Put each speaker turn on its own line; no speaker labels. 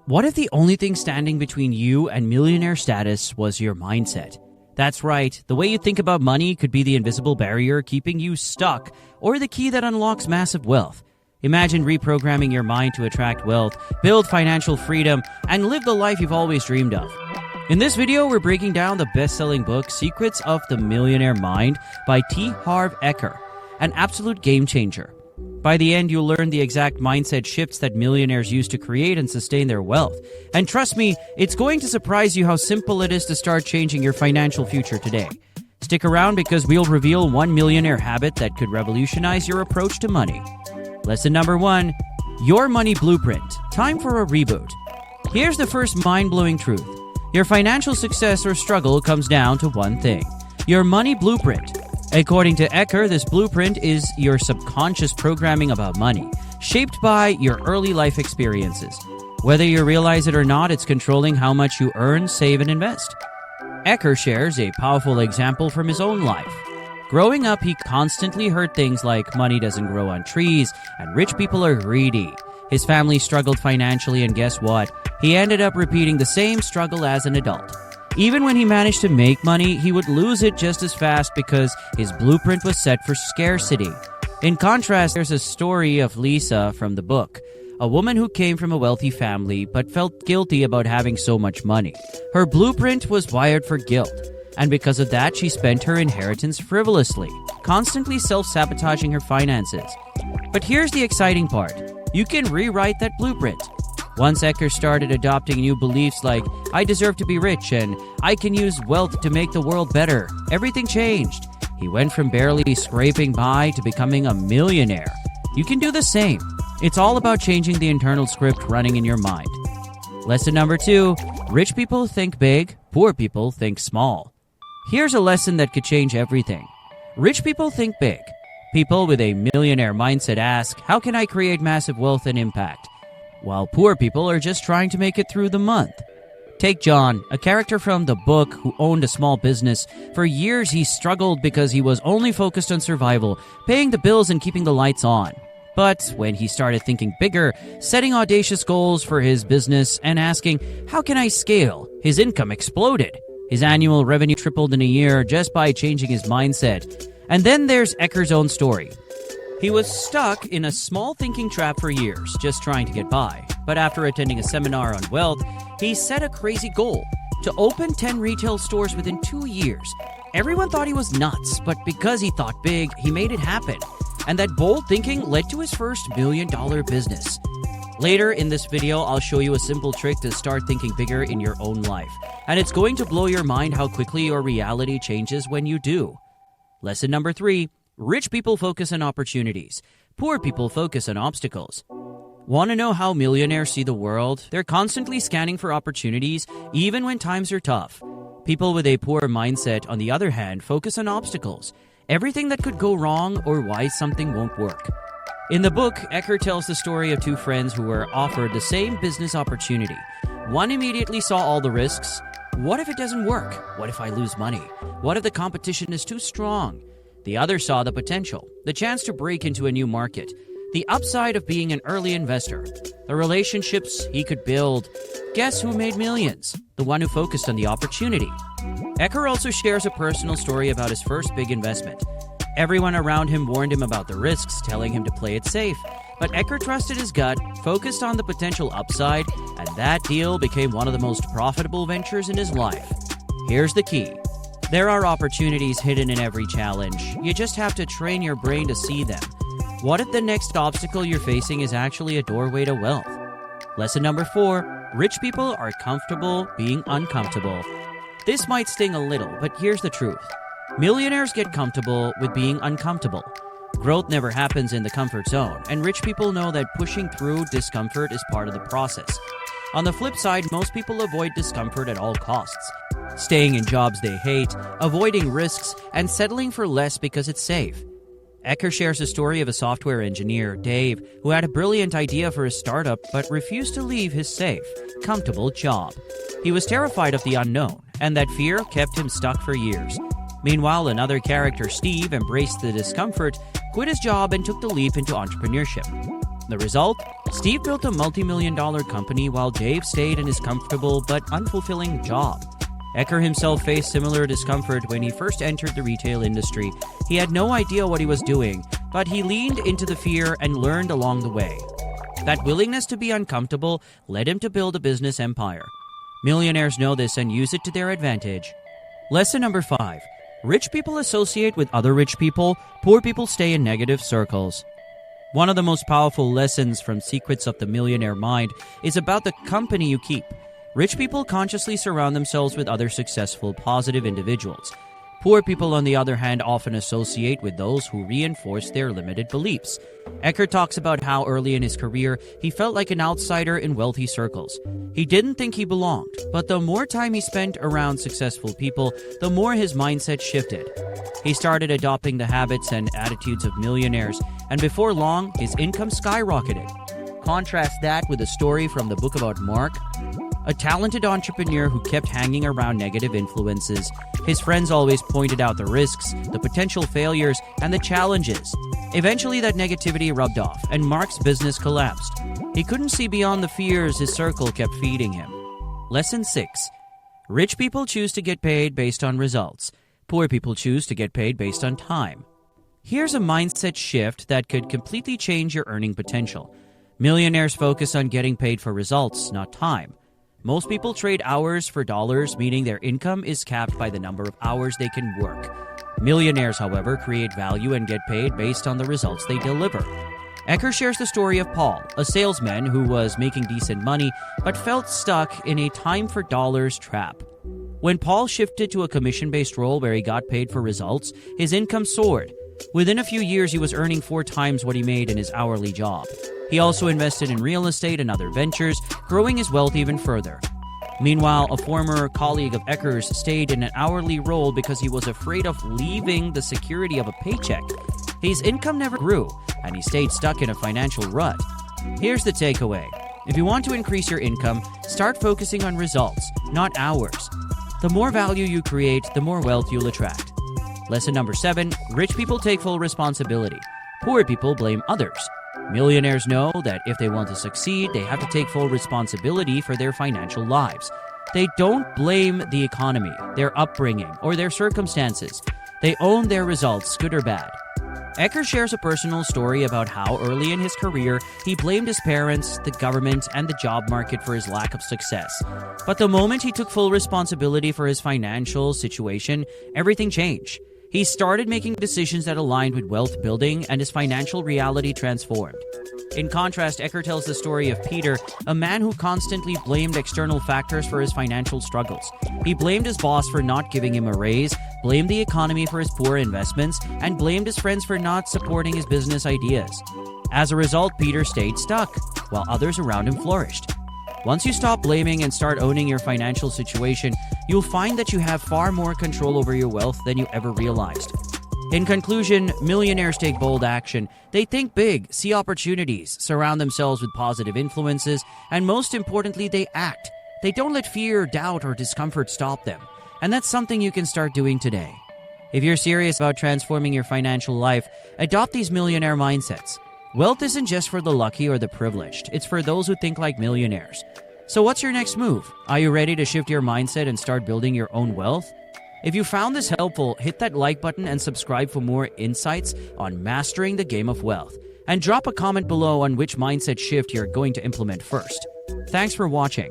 What if the only thing standing between you and millionaire status was your mindset? That's right, the way you think about money could be the invisible barrier keeping you stuck, or the key that unlocks massive wealth. Imagine reprogramming your mind to attract wealth, build financial freedom, and live the life you've always dreamed of. In this video, we're breaking down the best-selling book, Secrets of the Millionaire Mind by T Harv Eker, an absolute game changer. By the end, you'll learn the exact mindset shifts that millionaires use to create and sustain their wealth. And trust me, it's going to surprise you how simple it is to start changing your financial future today. Stick around because we'll reveal one millionaire habit that could revolutionize your approach to money. Lesson number 1, your money blueprint. Time for a reboot. Here's the first mind-blowing truth. Your financial success or struggle comes down to one thing: your money blueprint. According to Eker, this blueprint is your subconscious programming about money, shaped by your early life experiences. Whether you realize it or not, it's controlling how much you earn, save, and invest. Eker shares a powerful example from his own life. Growing up, he constantly heard things like money doesn't grow on trees and rich people are greedy. His family struggled financially, and guess what? He ended up repeating the same struggle as an adult. Even when he managed to make money, he would lose it just as fast because his blueprint was set for scarcity. In contrast, there's a story of Lisa from the book, a woman who came from a wealthy family but felt guilty about having so much money. Her blueprint was wired for guilt, and because of that, she spent her inheritance frivolously, constantly self-sabotaging her finances. But here's the exciting part. You can rewrite that blueprint. Once Eker started adopting new beliefs like, I deserve to be rich and I can use wealth to make the world better, everything changed. He went from barely scraping by to becoming a millionaire. You can do the same. It's all about changing the internal script running in your mind. Lesson number 2, rich people think big, poor people think small. Here's a lesson that could change everything. Rich people think big. People with a millionaire mindset ask, how can I create massive wealth and impact? While poor people are just trying to make it through the month. Take John, a character from the book who owned a small business. For years, he struggled because he was only focused on survival, paying the bills and keeping the lights on. But when he started thinking bigger, setting audacious goals for his business, and asking, how can I scale? His income exploded. His annual revenue tripled in a year just by changing his mindset. And then there's Eker's own story. He was stuck in a small thinking trap for years, just trying to get by. But after attending a seminar on wealth, he set a crazy goal: to open 10 retail stores within 2 years. Everyone thought he was nuts, but because he thought big, he made it happen. And that bold thinking led to his first $1 million business. Later in this video, I'll show you a simple trick to start thinking bigger in your own life. And it's going to blow your mind how quickly your reality changes when you do. Lesson number 3. Rich people focus on opportunities. Poor people focus on obstacles. Want to know how millionaires see the world? They're constantly scanning for opportunities, even when times are tough. People with a poor mindset, on the other hand, focus on obstacles. Everything that could go wrong or why something won't work. In the book, Eker tells the story of two friends who were offered the same business opportunity. One immediately saw all the risks. What if it doesn't work? What if I lose money? What if the competition is too strong? The other saw the potential, the chance to break into a new market, the upside of being an early investor, the relationships he could build. Guess who made millions? The one who focused on the opportunity. Eker also shares a personal story about his first big investment. Everyone around him warned him about the risks, telling him to play it safe. But Eker trusted his gut, focused on the potential upside, and that deal became one of the most profitable ventures in his life. Here's the key. There are opportunities hidden in every challenge. You just have to train your brain to see them. What if the next obstacle you're facing is actually a doorway to wealth? Lesson number 4, rich people are comfortable being uncomfortable. This might sting a little, but here's the truth. Millionaires get comfortable with being uncomfortable. Growth never happens in the comfort zone, and rich people know that pushing through discomfort is part of the process. On the flip side, most people avoid discomfort at all costs. Staying in jobs they hate, avoiding risks, and settling for less because it's safe. Eker shares a story of a software engineer, Dave, who had a brilliant idea for his startup but refused to leave his safe, comfortable job. He was terrified of the unknown, and that fear kept him stuck for years. Meanwhile, another character, Steve, embraced the discomfort, quit his job, and took the leap into entrepreneurship. The result? Steve built a multi-million-dollar company while Dave stayed in his comfortable but unfulfilling job. Eker himself faced similar discomfort when he first entered the retail industry. He had no idea what he was doing, but he leaned into the fear and learned along the way. That willingness to be uncomfortable led him to build a business empire. Millionaires know this and use it to their advantage. Lesson number 5. Rich people associate with other rich people. Poor people stay in negative circles. One of the most powerful lessons from Secrets of the Millionaire Mind is about the company you keep. Rich people consciously surround themselves with other successful, positive individuals. Poor people, on the other hand, often associate with those who reinforce their limited beliefs. Eker talks about how early in his career, he felt like an outsider in wealthy circles. He didn't think he belonged, but the more time he spent around successful people, the more his mindset shifted. He started adopting the habits and attitudes of millionaires, and before long, his income skyrocketed. Contrast that with a story from the book about Mark, a talented entrepreneur who kept hanging around negative influences. His friends always pointed out the risks, the potential failures, and the challenges. Eventually, that negativity rubbed off, and Mark's business collapsed. He couldn't see beyond the fears his circle kept feeding him. Lesson 6. Rich people choose to get paid based on results. Poor people choose to get paid based on time. Here's a mindset shift that could completely change your earning potential. Millionaires focus on getting paid for results, not time. Most people trade hours for dollars, meaning their income is capped by the number of hours they can work. Millionaires, however, create value and get paid based on the results they deliver. Eker shares the story of Paul, a salesman who was making decent money but felt stuck in a time for dollars trap. When Paul shifted to a commission-based role where he got paid for results, his income soared. Within a few years, he was earning 4 times what he made in his hourly job. He also invested in real estate and other ventures, growing his wealth even further. Meanwhile, a former colleague of Eker's stayed in an hourly role because he was afraid of leaving the security of a paycheck. His income never grew, and he stayed stuck in a financial rut. Here's the takeaway. If you want to increase your income, start focusing on results, not hours. The more value you create, the more wealth you'll attract. Lesson number 7. Rich people take full responsibility. Poor people blame others. Millionaires know that if they want to succeed, they have to take full responsibility for their financial lives. They don't blame the economy, their upbringing, or their circumstances. They own their results, good or bad. Eker shares a personal story about how early in his career he blamed his parents, the government, and the job market for his lack of success. But the moment he took full responsibility for his financial situation, everything changed. He started making decisions that aligned with wealth building, and his financial reality transformed. In contrast, Eker tells the story of Peter, a man who constantly blamed external factors for his financial struggles. He blamed his boss for not giving him a raise, blamed the economy for his poor investments, and blamed his friends for not supporting his business ideas. As a result, Peter stayed stuck, while others around him flourished. Once you stop blaming and start owning your financial situation, you'll find that you have far more control over your wealth than you ever realized. In conclusion, millionaires take bold action. They think big, see opportunities, surround themselves with positive influences, and most importantly, they act. They don't let fear, doubt, or discomfort stop them. And that's something you can start doing today. If you're serious about transforming your financial life, adopt these millionaire mindsets. Wealth isn't just for the lucky or the privileged. It's for those who think like millionaires. So what's your next move? Are you ready to shift your mindset and start building your own wealth? If you found this helpful, hit that like button and subscribe for more insights on mastering the game of wealth. And drop a comment below on which mindset shift you're going to implement first. Thanks for watching.